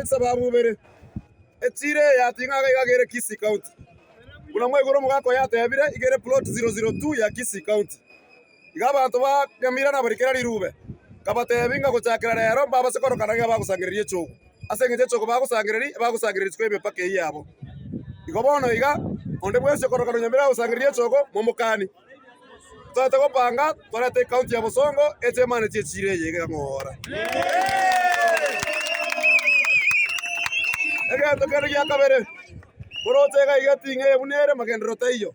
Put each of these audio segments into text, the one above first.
Sababu bere etire ya tinga ga gere Kisii County kuna mwegoro mugako yatebire igere plot 002 ya Kisii County igaba bantu ba Nyamira na barikera rirube kabatebinga gucakira rero baba sekoro kanaga bagusangiririe chogo asengete chogo bagusangiririe twebe pake yabo igobono iga onde bwese sekoro kana Nyamira gusangiririe chogo momukani tote gopanga torete county ya Bosongo etemane chire yege ngora ega tokero ya kabere borotega igatinge bunere magendro tayo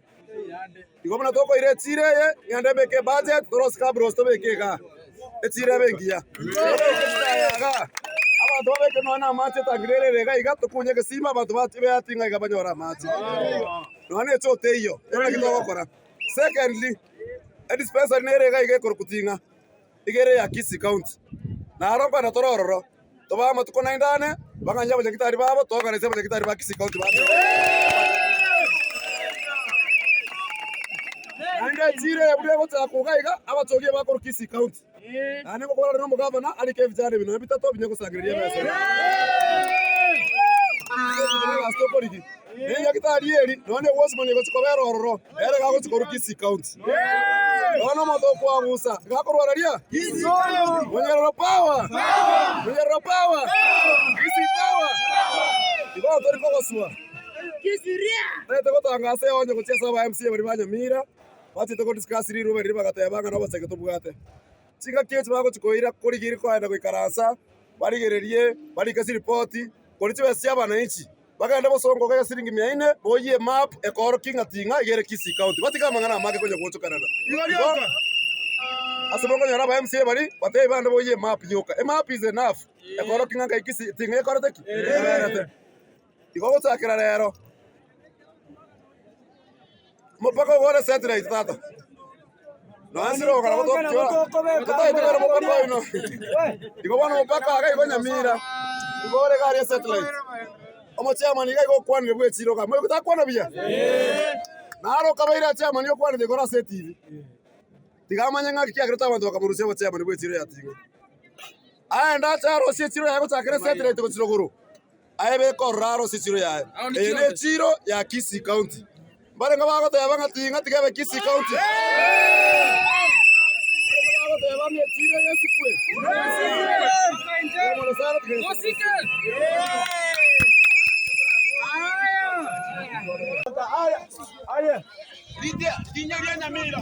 igomna toko ire chire ye yande beke budget toros kabros to beke ga etire bengia aba to beke no na mate tangirere rega igato kunye kesima abantu batibe atinga igabanyora mate no ane chote iyo ena kitoko kora. Secondly dispenser nere ga ige korkutinga igere ya Kisii County na aronga na torororo to ba matuko na indane banganya abanyagitari babo toganeze abanyagitari ba Kisii County bate anga chire bure bota kugaiga abatogiye bakora Kisii County ane ko kora no mugavana ali ke vijana bino bitato binye kusangiriye bese astoporiki ninga kitari eri none wosman yego chikobero ororo ere gago chikora Kisii County ono moto kwa musa gakorwa raria Kisii Munyararo power Kisii power ibo tori ko goswa Kisiria tete gotangase onye guchesa ba MC bari banyamira bati to discuss riru bari bagatebanga no baseke tubugate chika kiech bago chikoira kuri giri kwaenda guikaransa barigererie bari kasi report kuri chibese abana inchi baganda Bosongo ga siringi 400 boye map ekoro kinga tinga igere Kisii County batika mangana make konye gocho Canada asibongo nyara ba MC bari bate banda boye map yoka map is enough ekoro kinga ga Kisii tinga ekoro teki igogo takira rero mopako gore satellite tata no ansiro kana motoko kota itero mopako ino igogo mopaka aga igo Nyamira igore gari satellite omo chairman iga igo kwanire bwe chiro ka mwe kutakwana bia naro kabaira chairman yo kwanire gora set TV tigamanya ngaki kyagireta abantu bakamurusia bo chairman bwe chiro yatinga aenda charo sie chiro yago takira satellite ko chiro guru aibe koraro sie chiro ya ene chiro ya Kisii County bare ngabago to yabanga tinga tigabe Kisii County ngabago to yabanga chiro yesikwe Aya. Lidia, tinha Nyamira.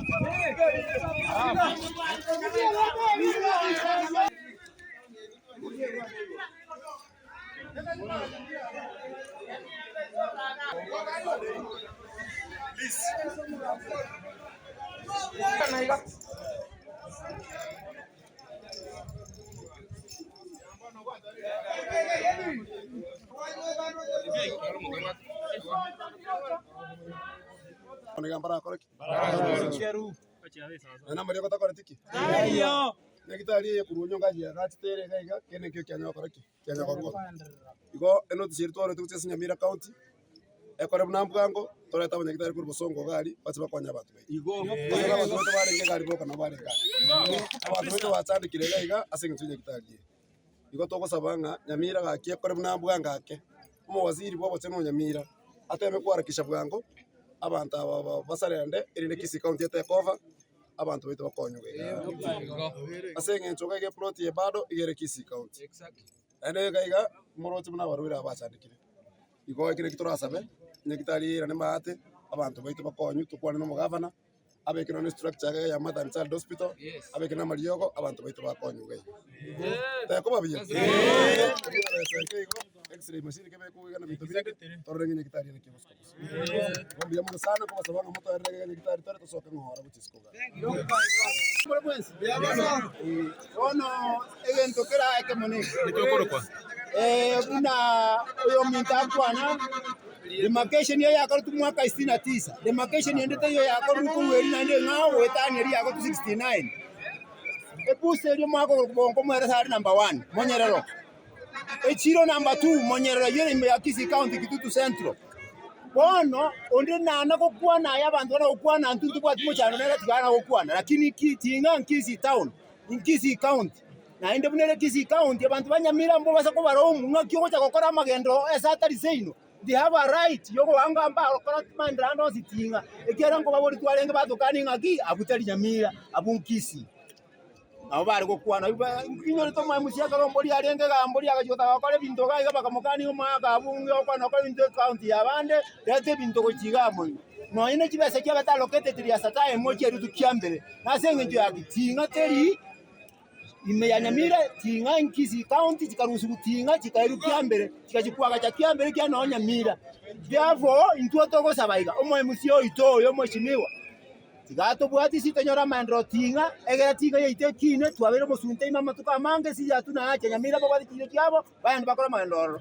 Negambara koreki. Cheru. Ana Maria kota koreki. Ayo. Negitari ya kurunyo ngaji ya gatere gaiga kene kyo kyanyo koreki. Kyanyo koroko. Igo eno tsirtore tukutse Nyamira County. Ekore mnambugango tore tabo negitari kuri Bosongo gari batsiba kwanya batu. Igo abantu bare ngari boka no bare ngari. Abantu batsandi kirega iga asenga tsunye gitari. igo togosabanga Nyamira gakie kore buna bwanga ake omowaziri bwabo teno Nyamira ateme kwarakisha bwango abantu aba basarende erinde Kisii County etekova abantu baitu bakonywe asenge nchoka ge plot ye bado igere Kisii County ene gaiga moroti buna barwira abachandikire igo ikire kiturasabe nyegitari ira ne mate abantu baitu bakonywe tukwane no mugavana abekino ne structure ya Mother and Child Hospital abekino mariogo abantu baitu bakonywe ta ko babiye X-ray machine que me cuida na vitamina torre ni kitari ni kibosko ngombe mo sana ko sababu moto ya ni kitari tore to soka ngora buchisco ono evento kera eke moni nitokoro kwa una yo minta kwana demarcation ya ko tu mwaka 69 demarcation ndete yo ya ko ku weri na ndi ngawo etani ya ko 69 epuse yo mwaka ko bongo mwera sari number 1 Monyerero Echiro number 2 Monyerero yene ya Kisii County Kitutu Central bono onde nana ko kwana ya bantu na kwana ntuntu kwa timo chano nera tigana ko kwana lakini tinga Kisii town in Kisii County na inde bunere Kisii County abantu banyamira mbo basa ko baromu ngakyo cha kokora magendo esatari seino they have a right yoko wanga amba kokora mandra ndo sitinga ekera ngo babori twalenge batukani ngaki abutari Nyamira abunkisi abo bari ko kwana inyo to mwa musia karombori arenge gambori agajota bakore binto gaiga bakamukani umaka abunge okwana ko binto county yabande rete binto ko chigamo no ine kibese kya batalocated ya sataye mochi erutu kiambere nasenge njo yakitinga teri ime ya Nyamira tinga Kisii County chikaruhusu kutinga chikairu kiambere chikachikwaga cha kiambere kya no Nyamira therefore intuo toko sabaiga omwe musio itoyo mweshimiwa Gato buati sitonyora mandro tinga egera tinga yeite kine twabere mosunte mama tukamange si yatuna acha Nyamira babali kile kyabo bayandi bakora mandoro